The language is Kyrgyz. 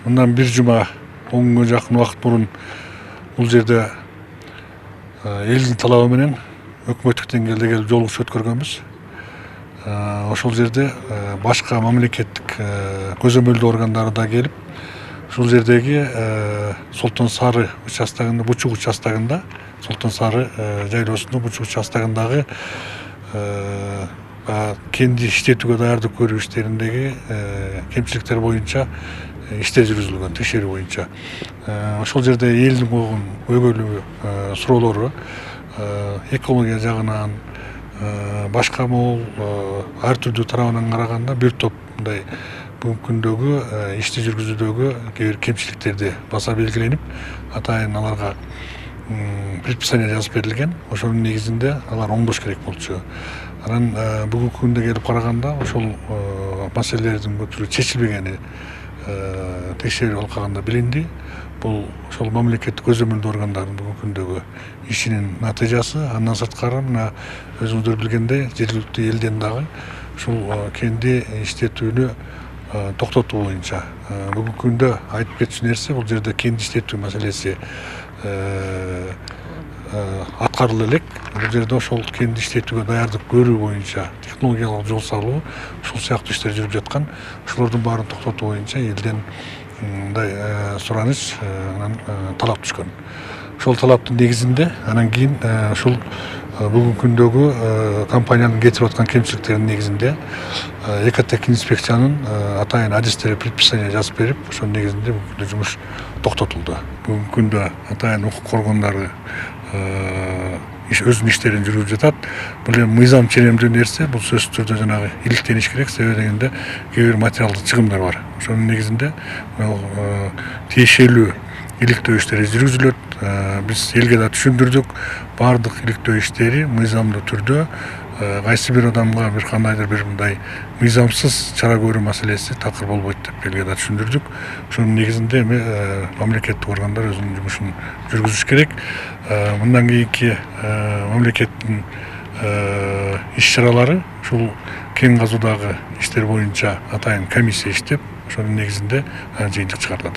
мындан бир жума 10 күнгө жакын убакыт мурун бул жерде элдин талабы менен өкмөттүк деңгээлде келип жолугушуу өткөргөнбүз. Ошол жерде башка мамлекеттик көзөмөлдөө органдары да келип, ушул жердеги Солтон Сары участогунда, Бучук участогунда, Солтон Сары жайлоосунда Бучук участогундагы кенди иштетүүгө даярдык көрүү иштериндеги кемчиликтер боюнча иштер жүргүзүлгөн, текшерүү боюнча. Ошол жерде элдин койгон көйгөйлүү суроолору экология жагынан, башка могул ар түрдүү тарабынан караганда бир топ мындай бүгүнкү күндөгү ишти жүргүзүүдөгү кээ бир кемчиликтерди баса белгиленип, атайын аларга предписание жазып берилген. Ошонун негизинде алар оңдош керек болчу. Анан бүгүнкү күндө келип караганда ошол маселелердин көпчүлүгү чечилбегени текшерүү алкагында билинди. Бул ошол мамлекеттик көзөмөлдөө органдардын бүгүнкү күндөгү ишинин натыйжасы. Андан сырткары мына өзүңүздөр билгендей, жергиликтүү элден дагы ушул кенди иштетүүнү токтотуу боюнча бүгүнкү күндө айтып кетчү нерсе, бул жерде кенди иштетүү маселеси аткарыла элек. Бул жерде ошол кенди иштетүүгө даярдык көрүү боюнча технологиялык жол салуу, ушул сыяктуу иштер жүрүп жаткан. Ошолордун баарын токтотуу боюнча элден мындай сураныч, анан талап түшкөн. Ошол талаптын негизинде анан кийин ушул бүгүнкү күндөгү компаниянын кетирип аткан кемчиликтердин негизинде экотехинспекциянын атайын адистери предписание жазып берип, ошонун негизинде бүгүнкү күндө жумуш токтотулду. Бүгүнкү күндө атайын укук коргондору өзүнүн иштерин жүргүзүп жатат. Бул эми мыйзам ченемдүү нерсе, бул сөзсүз түрдө жанагы иликтениш керек, себеби дегенде кээ бир материалдык чыгымдар бар. Ошонун негизинде тиешелүү иликтөө иштери жүргүзүлөт. Биз элге да түшүндүрдүк, баардык иликтөө иштери мыйзамдуу түрдө, кайсы бир адамга бир кандайдыр бир мындай мыйзамсыз чара көрүү маселеси такыр болбойт деп элге да түшүндүрдүк. Ошонун негизинде эми мамлекеттик органдар өзүнүн жумушун жүргүзүш керек. Мындан кийинки мамлекеттин иш чаралары ушул кен казуудагы иштер боюнча атайын комиссия иштеп, ошонун негизинде жыйынтык чыгарылат.